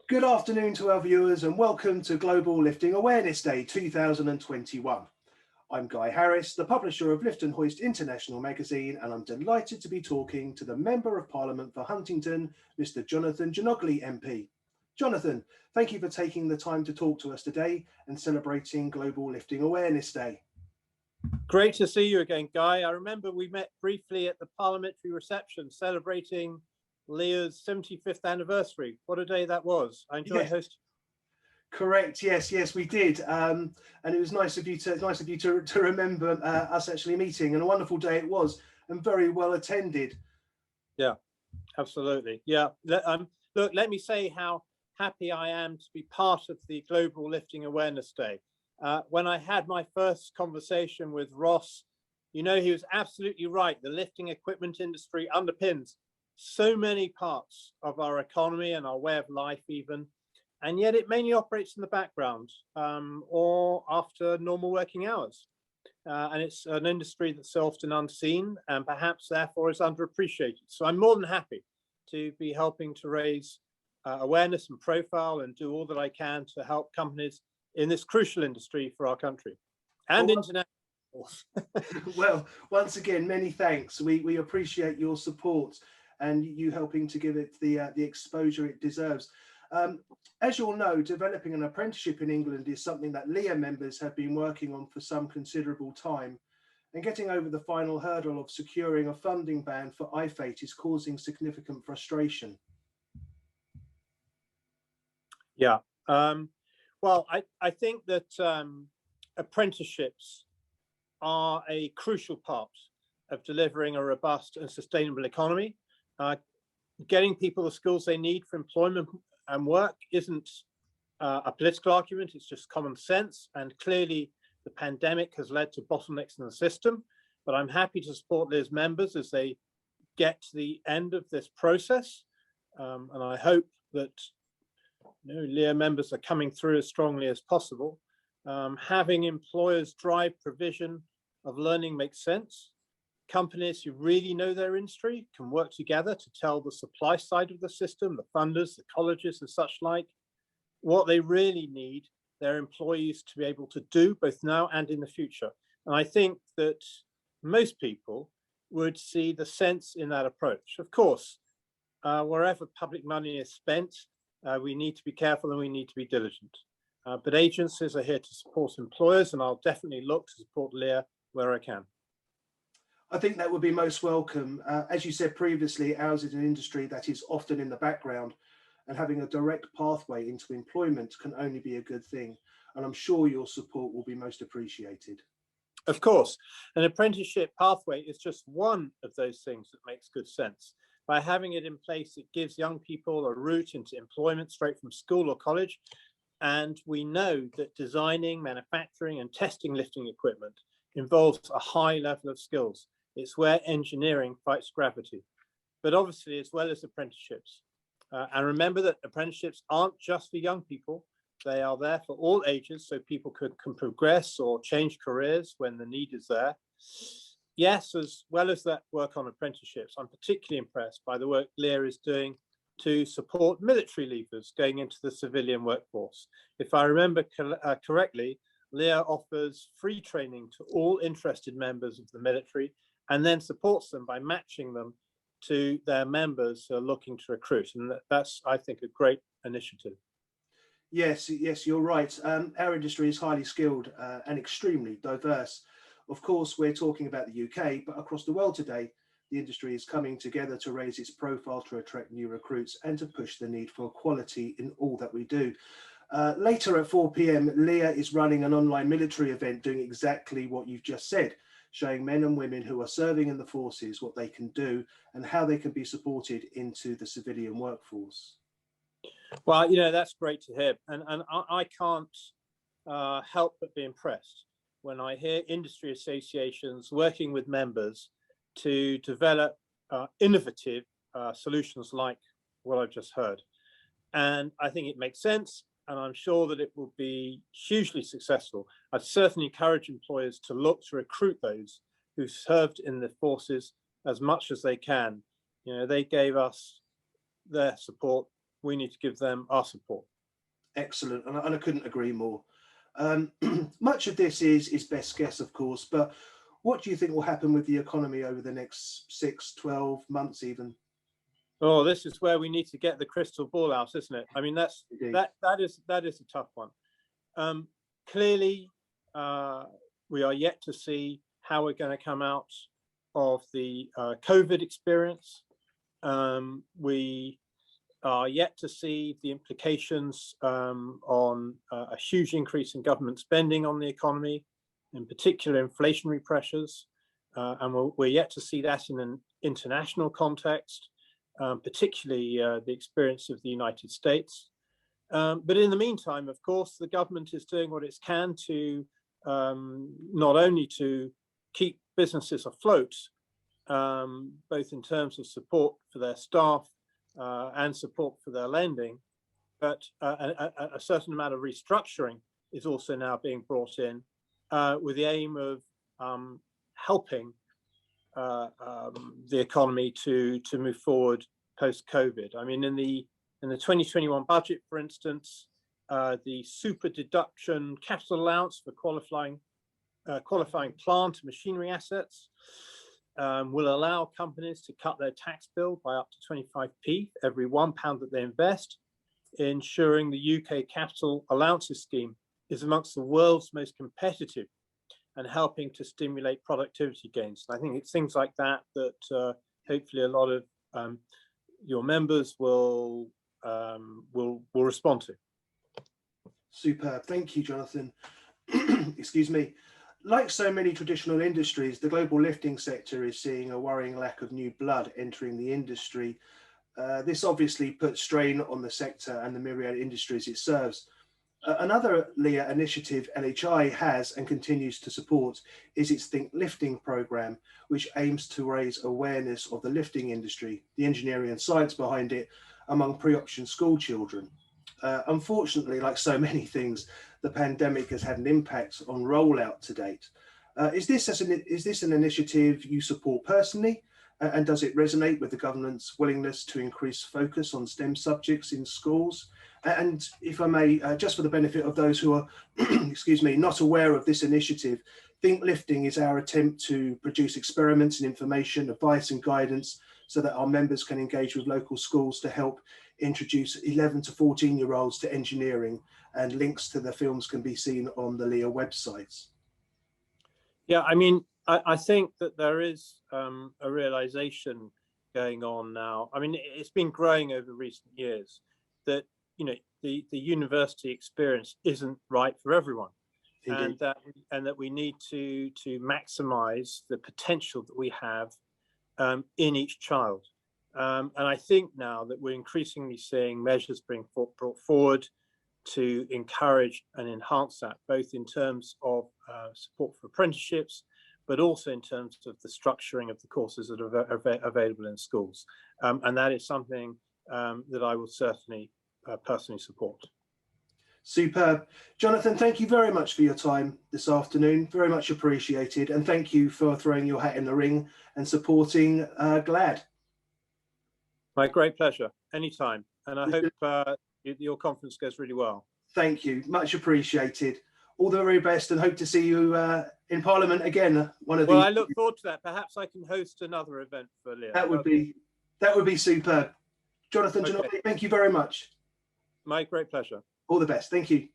Good afternoon to our viewers and welcome to Global Lifting Awareness Day 2021. I'm Guy Harris, the publisher of Lift and Hoist International magazine, and I'm delighted to be talking to the Member of Parliament for Huntingdon, Mr Jonathan Djanogly MP. Jonathan, thank you for taking the time to talk to us today and celebrating Global Lifting Awareness Day. Great to see you again, Guy. I remember we met briefly at the parliamentary reception celebrating LEEA's 75th anniversary. What a day that was. I enjoyed hosting. Correct. Yes, we did. And it was nice of you to remember us actually meeting, and a wonderful day it was, and very well attended. Yeah, absolutely. Yeah. Look, let me say how happy I am to be part of the Global Lifting Awareness Day. When I had my first conversation with Ross, you know, he was absolutely right. The lifting equipment industry underpins so many parts of our economy and our way of life even, and yet it mainly operates in the background or after normal working hours. And it's an industry that's so often unseen and perhaps therefore is underappreciated. So I'm more than happy to be helping to raise awareness and profile and do all that I can to help companies in this crucial industry for our country and international. Well, once again, many thanks. We appreciate your support and you helping to give it the exposure it deserves. As you all know, developing an apprenticeship in England is something that LEEA members have been working on for some considerable time, and getting over the final hurdle of securing a funding ban for IFATE is causing significant frustration. Yeah, well, I think that apprenticeships are a crucial part of delivering a robust and sustainable economy. Getting people the skills they need for employment and work isn't a political argument, it's just common sense. And clearly the pandemic has led to bottlenecks in the system, but I'm happy to support LEEA's members as they get to the end of this process. And I hope that LEEA members are coming through as strongly as possible. Having employers drive provision of learning makes sense. Companies who really know their industry can work together to tell the supply side of the system, the funders, the colleges and such like, what they really need their employees to be able to do both now and in the future. And I think that most people would see the sense in that approach. Of course, wherever public money is spent, we need to be careful and we need to be diligent. But agencies are here to support employers, and I'll definitely look to support LEEA where I can. I think that would be most welcome. As you said previously, ours is an industry that is often in the background, and having a direct pathway into employment can only be a good thing. And I'm sure your support will be most appreciated. Of course, an apprenticeship pathway is just one of those things that makes good sense. By having it in place, it gives young people a route into employment straight from school or college. And we know that designing, manufacturing and testing lifting equipment involves a high level of skills. It's where engineering fights gravity, but obviously as well as apprenticeships. And remember that apprenticeships aren't just for young people. They are there for all ages, so people can progress or change careers when the need is there. Yes, as well as that work on apprenticeships, I'm particularly impressed by the work LEEA is doing to support military leavers going into the civilian workforce. If I remember correctly, LEEA offers free training to all interested members of the military and then supports them by matching them to their members who are looking to recruit. And that's, I think, a great initiative. Yes, you're right. Our industry is highly skilled and extremely diverse. Of course, we're talking about the UK, but across the world today, the industry is coming together to raise its profile, to attract new recruits and to push the need for quality in all that we do. Later at 4 p.m, LEEA is running an online military event doing exactly what you've just said, showing men and women who are serving in the forces what they can do and how they can be supported into the civilian workforce. Well, you know, that's great to hear. And I can't help but be impressed when I hear industry associations working with members to develop innovative solutions like what I've just heard. And I think it makes sense, and I'm sure that it will be hugely successful. I'd certainly encourage employers to look to recruit those who served in the forces as much as they can. You know, they gave us their support we need to give them our support. Excellent, and I couldn't agree more. Much of this is best guess, of course, but what do you think will happen with the economy over the next 6, 12 months even? Oh, this is where we need to get the crystal ball out, isn't it? I mean, that is a tough one. Clearly, we are yet to see how we're going to come out of the COVID experience. We are yet to see the implications on a huge increase in government spending on the economy, in particular inflationary pressures. And we're yet to see that in an international context, particularly the experience of the United States. But in the meantime, of course, the government is doing what it can to not only to keep businesses afloat, both in terms of support for their staff and support for their lending, but a certain amount of restructuring is also now being brought in with the aim of helping the economy to move forward post-COVID. I mean, in the 2021 budget, for instance, the super deduction capital allowance for qualifying plant and machinery assets will allow companies to cut their tax bill by up to 25p every £1 that they invest, ensuring the UK capital allowances scheme is amongst the world's most competitive and helping to stimulate productivity gains. And I think it's things like that that hopefully a lot of your members will respond to. Superb. Thank you, Jonathan. Excuse me. Like so many traditional industries, the global lifting sector is seeing a worrying lack of new blood entering the industry. This obviously puts strain on the sector and the myriad industries it serves. Another LEEA initiative LHI has and continues to support is its Think Lifting programme, which aims to raise awareness of the lifting industry, the engineering and science behind it, among pre-option school children. Unfortunately, like so many things, the pandemic has had an impact on rollout to date. Is this an initiative you support personally? And does it resonate with the government's willingness to increase focus on STEM subjects in schools? And if I may, just for the benefit of those who are, excuse me, not aware of this initiative, Think Lifting is our attempt to produce experiments and information, advice and guidance so that our members can engage with local schools to help introduce 11 to 14-year-olds to engineering, and links to the films can be seen on the LEEA websites. Yeah, I mean, I think that there is a realization going on now. I mean, it's been growing over recent years that, you know, the university experience isn't right for everyone. Indeed. and that we need to maximize the potential that we have in each child. And I think now that we're increasingly seeing measures being brought forward to encourage and enhance that, both in terms of support for apprenticeships, but also in terms of the structuring of the courses that are available in schools. And that is something that I will certainly personally support. Superb. Jonathan, thank you very much for your time this afternoon. Very much appreciated. And thank you for throwing your hat in the ring and supporting GLAD. My great pleasure. Anytime. And I hope your conference goes really well. Thank you. Much appreciated. All the very best, and hope to see you in Parliament again. Well, I look forward to that. Perhaps I can host another event for LEEA. That would be superb. Jonathan Djanogly, thank you very much. My great pleasure. All the best. Thank you.